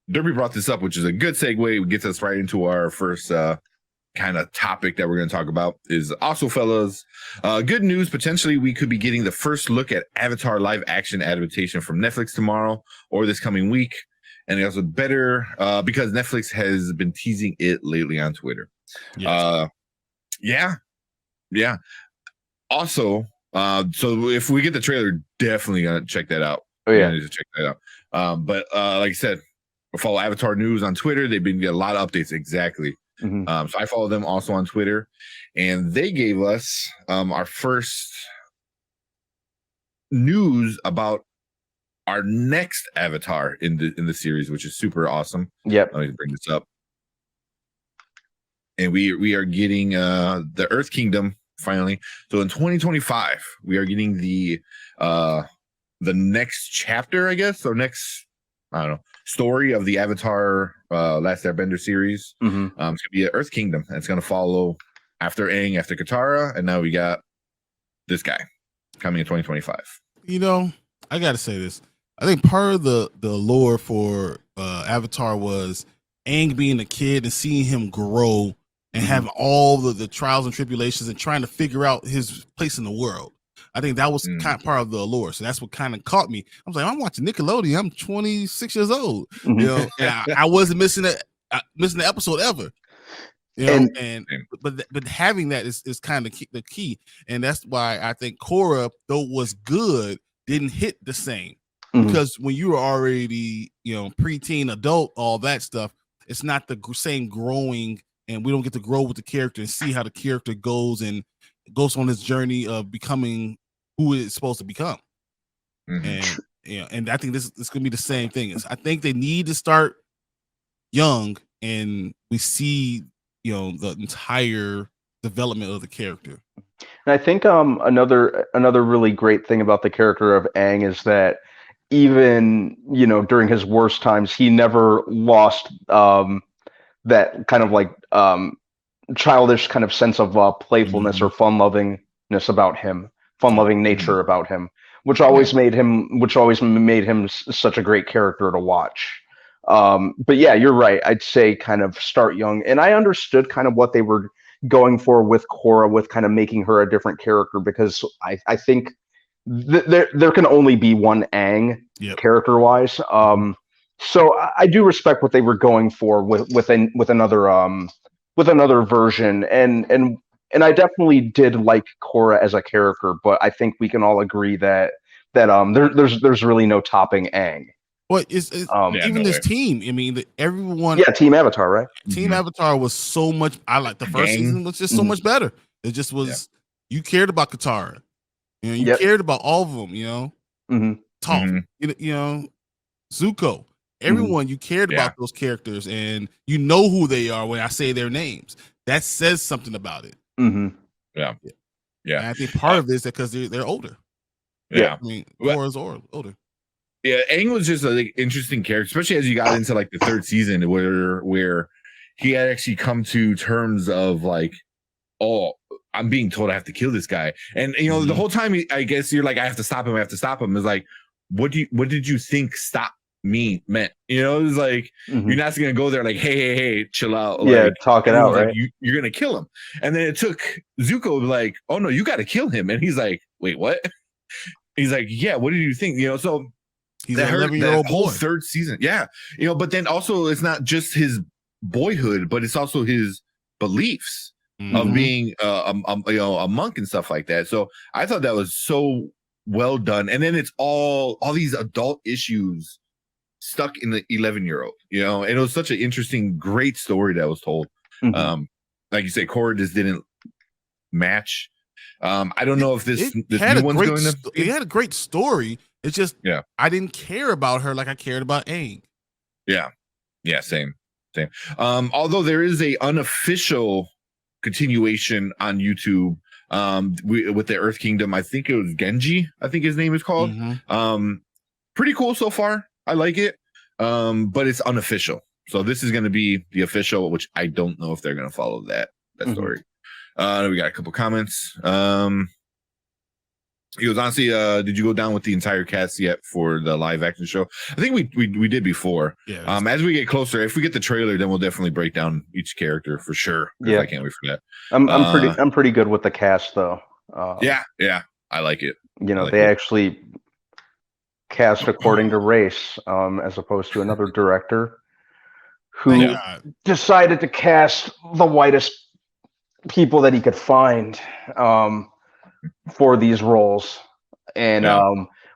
Derby brought this up, which is a good segue. It gets us right into our first kind of topic that we're going to talk about is also, fellas, good news. Potentially, we could be getting the first look at Avatar live action adaptation from Netflix tomorrow or this coming week. And also better because Netflix has been teasing it lately on Twitter. Yes. Yeah. Also, so if we get the trailer, definitely gonna check that out. Oh yeah, check that out. But like I said, follow Avatar News on Twitter. They've been getting a lot of updates. Exactly. So I follow them also on Twitter, and they gave us our first news about our next Avatar in the series, which is super awesome. Yep. Let me bring this up. And we are getting the Earth Kingdom finally. So in 2025, we are getting the next chapter, I guess, or next, I don't know, story of the Avatar Last Airbender series. It's gonna be an Earth Kingdom. It's gonna follow after Aang, after Katara, and now we got this guy coming in 2025. You know, I gotta say this. I think part of the lore for Avatar was Aang being a kid and seeing him grow and having all the trials and tribulations and trying to figure out his place in the world. I think that was kind of part of the allure. So that's what kind of caught me. I was like, I'm watching Nickelodeon. I'm 26 years old. You know, and I wasn't missing the episode ever. You know, but having that is kind of the key, and that's why I think Korra, though was good, didn't hit the same because when you were already preteen, adult, all that stuff, it's not the same growing, and we don't get to grow with the character and see how the character goes on this journey of becoming who it's supposed to become. And I think this gonna be the same thing. I think they need to start young, and we see the entire development of the character. And I think another really great thing about the character of Aang is that even during his worst times, he never lost that kind of like childish kind of sense of playfulness or fun-lovingness about him, fun-loving nature about him, which always made him such a great character to watch. But yeah, you're right. I'd say kind of start young, and I understood kind of what they were going for with Korra, with kind of making her a different character, because I think there can only be one Aang character-wise. So I do respect what they were going for with another version, and I definitely did like Korra as a character, but I think we can all agree that there's really no topping Aang. Well, even this team. I mean, everyone. Yeah, Team Avatar, right? Team Avatar was so much. I like the first season was just so much better. It just was. You cared about Katara. You cared about all of them. Toph. Zuko. Everyone, you cared about those characters, and you know who they are when I say their names. That says something about it. Yeah. And I think part of it is because they're older. Yeah. I mean, Korra's older. Yeah, Aang was just an interesting character, especially as you got into like the third season, where he had actually come to terms of like, oh, I'm being told I have to kill this guy, and the whole time I guess you're like, I have to stop him. It's like, what did you think stop me meant? It was like you're not gonna go there like, hey, chill out. Yeah, talk it out, right? You're gonna kill him, and then it took Zuko like, oh no, you got to kill him, and he's like, wait, what? He's like, yeah, what did you think? So. He's an 11-year-old whole third season. Yeah. But then also it's not just his boyhood, but it's also his beliefs of being a monk and stuff like that. So I thought that was so well done. And then it's all these adult issues stuck in the 11-year-old, and it was such an interesting, great story that was told. Like you say, Korra just didn't match. I don't know if this new one's going to. It had a great story. It's just, I didn't care about her like I cared about Aang. Yeah, same. Although there is a unofficial continuation on YouTube with the Earth Kingdom. I think it was Genji. I think his name is called. Pretty cool so far. I like it, but it's unofficial. So this is going to be the official, which I don't know if they're going to follow that story. We got a couple comments. He goes, honestly, did you go down with the entire cast yet for the live action show? I think we did before. Yeah. As we get closer, if we get the trailer, then we'll definitely break down each character for sure. Yeah. I can't wait for that. I'm pretty good with the cast though. Yeah, I like it. They actually cast according to race, as opposed to another director who decided to cast the whitest people that he could find for these roles, and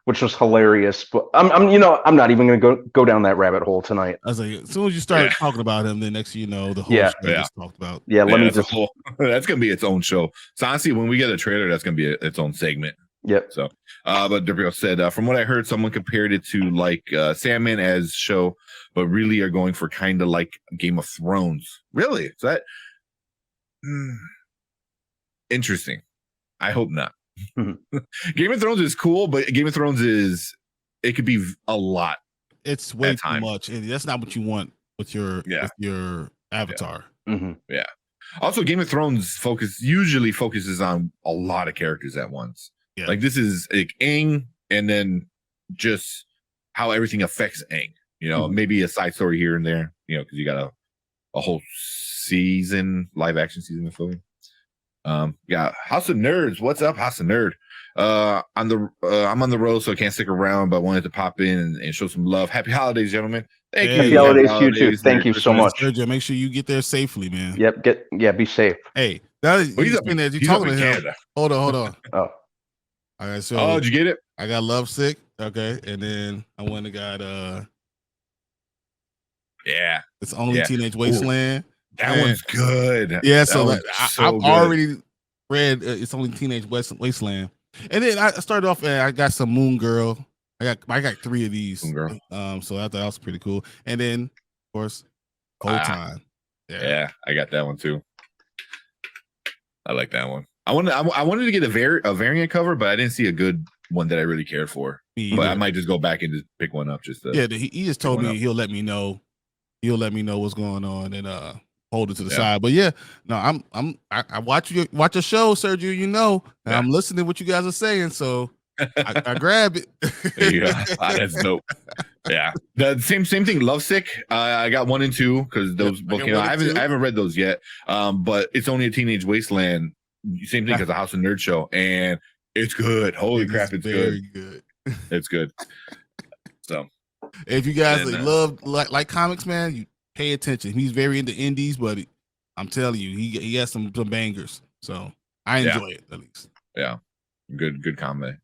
which was hilarious. But I'm not even going to go down that rabbit hole tonight. I was like, as soon as you start talking about him, then next thing you know, the whole show just talked about. Yeah, let me just. That's going to be its own show. So honestly, when we get a trailer, that's going to be its own segment. Yep. So, but Gabriel said, from what I heard, someone compared it to like Sandman as show, but really are going for kind of like Game of Thrones. Really? Is that interesting? I hope not. Game of Thrones is cool, but Game of Thrones it could be a lot. It's way too much, and that's not what you want with your Avatar. Yeah. Also, Game of Thrones usually focuses on a lot of characters at once. Yeah. Like this is like Aang, and then just how everything affects Aang. Maybe a side story here and there. Because you got a whole season, live action season of filming. House of Nerds. What's up, House of Nerd? I'm on the road, so I can't stick around, but wanted to pop in and show some love. Happy holidays, gentlemen. Thank you. Happy holidays to you too. Thank you so much. Sergio, make sure you get there safely, man. Yep. Be safe. Hey, he's talking to him. Canada. Hold on. Oh. All right, so did you get it? I got Lovesick. Okay, and then I went and got It's Only Teenage Wasteland. That one's good. Yeah, I've already read It's Only Teenage Wasteland, and then I started off and I got some Moon Girl. I got 3 of these. Moon Girl. So I thought that was pretty cool. And then, of course, Whole Time. Yeah, I got that one too. I like that one. I wanted to get a variant cover, but I didn't see a good one that I really cared for. But I might just go back and just pick one up. He just told me he'll let me know. He'll let me know what's going on and hold it to the side. But I watch your show, Sergio. And I'm listening to what you guys are saying, so I grab it. Yeah, that's dope. Yeah, the same thing. Lovesick. I got 1 and 2 because those both. I haven't read those yet. But It's Only a Teenage Wasteland. Same thing as a House of Nerd show, and it's good. Holy crap, it's very good. It's good. So, if you guys like comics, man, you pay attention. He's very into indies, but I'm telling you, he has some bangers. So I enjoy it at least. Yeah, good comics.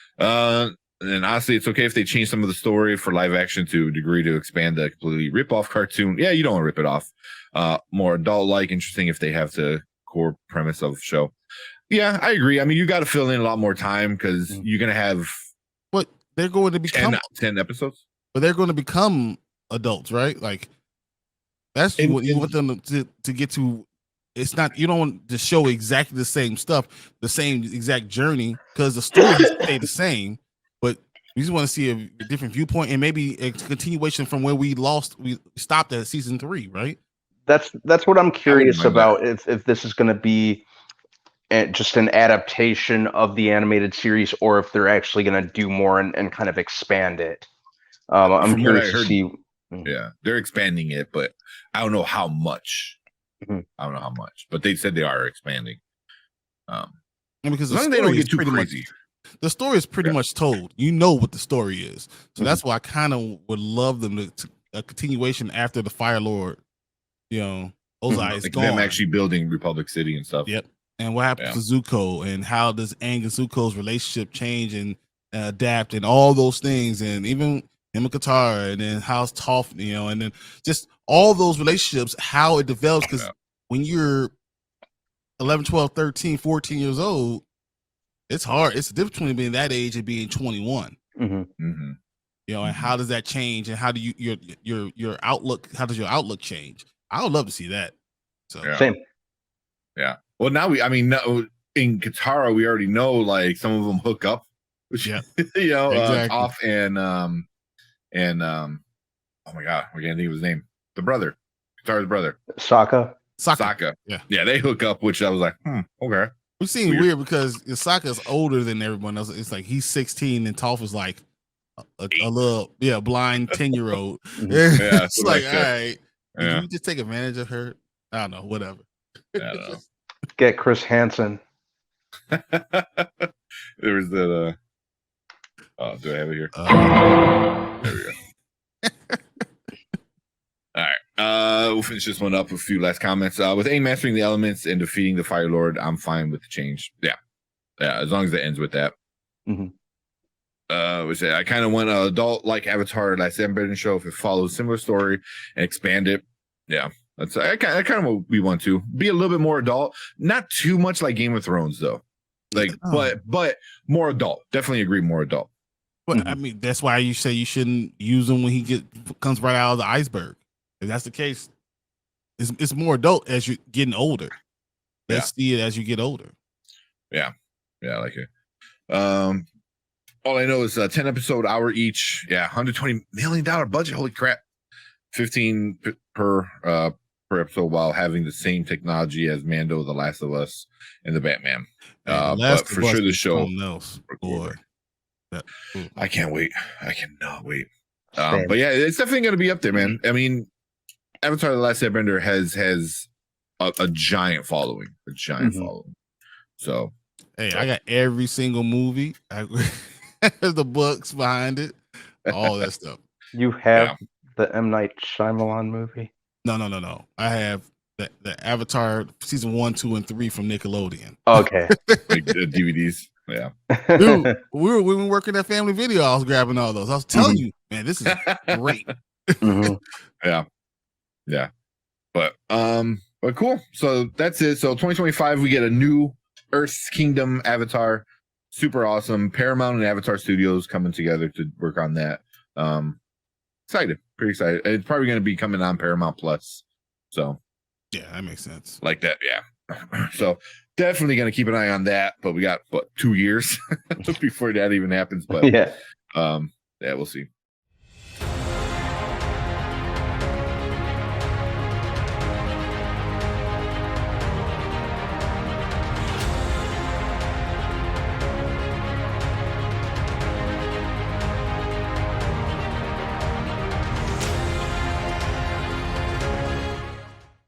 And honestly, it's okay if they change some of the story for live action to a degree to expand the completely rip-off cartoon. Yeah, you don't want to rip it off. More adult-like, interesting if they have the core premise of the show. Yeah, I agree. I mean, you got to fill in a lot more time because you're going to have they're going to become 10 episodes. But they're going to become adults, right? Like that's what you want them to get to. It's not, you don't want to show exactly the same stuff, the same exact journey, because the story stay the same, but we just want to see a different viewpoint and maybe a continuation from where we stopped at season 3, right? That's what I'm curious about. If this is going to be just an adaptation of the animated series, or if they're actually going to do more and kind of expand it. I'm curious to see. Yeah, they're expanding it, but I don't know how much. I don't know how much, but they said they are expanding. Because the story don't get too crazy. The story is pretty much told. You know what the story is, so that's why I kind of would love them to a continuation after the Fire Lord. Ozai is gone. Them actually building Republic City and stuff. Yep. And what happens to Zuko, and how does Aang and Zuko's relationship change and adapt, and all those things, and even him and Katara, and then how's Toph, and then just all those relationships, how it develops. Because when you're 11, 12, 13, 14 years old, it's hard. It's the difference between being that age and being 21. And how does that change, and how do your outlook? How does your outlook change? I would love to see that. So same. Yeah. Well, now in Katara, we already know like some of them hook up. Exactly. Toph and oh my god, I can't think of his name. The brother, Katara's brother, Sokka. Yeah, they hook up, which I was like, okay. We're seeing weird because Isaka's older than everyone else. It's like he's 16 and Toph is like a little blind 10-year-old. Yeah, It's like, all right, yeah. did you just take advantage of her? I don't know, whatever. I don't know. Get Chris Hansen. There was the oh, do I have it here? There we go. All right. We'll finish this one up with a few last comments. With Aang mastering the elements and defeating the Fire Lord, I'm fine with the change. Yeah, as long as it ends with that. Mm-hmm. We say I kind of want an adult like Avatar Last Airbender show if it follows a similar story and expand it. Yeah, that's I kind of what we want to be a little bit more adult, not too much like Game of Thrones though. Like, but more adult. Definitely agree, more adult. But I mean, that's why you say you shouldn't use him when he comes right out of the iceberg. If that's the case, it's more adult as you're getting older. Let's see it as you get older. Yeah, I like it. All I know is 10 episode hour each. Yeah, $120 million budget. Holy crap! 15 per episode while having the same technology as Mando, The Last of Us, and the Batman. But for sure, the show. Boy. I can't wait. I cannot wait. But yeah, it's definitely going to be up there, man. I mean, Avatar: The Last Airbender has a giant following, following. So, hey, I got every single movie. The books behind it, all that stuff. You have the M. Night Shyamalan movie? No. I have the Avatar season 1, 2, and 3 from Nickelodeon. Okay, like the DVDs. Yeah, dude, we were working at Family Video. I was grabbing all those. I was telling you, man, this is great. Yeah, but cool. So that's it. So 2025, we get a new Earth's Kingdom Avatar. Super awesome. Paramount and Avatar Studios coming together to work on that. Excited, pretty excited. It's probably going to be coming on Paramount Plus. So yeah, that makes sense. Like that, yeah. So definitely going to keep an eye on that. But we got 2 years before that even happens. But yeah, we'll see.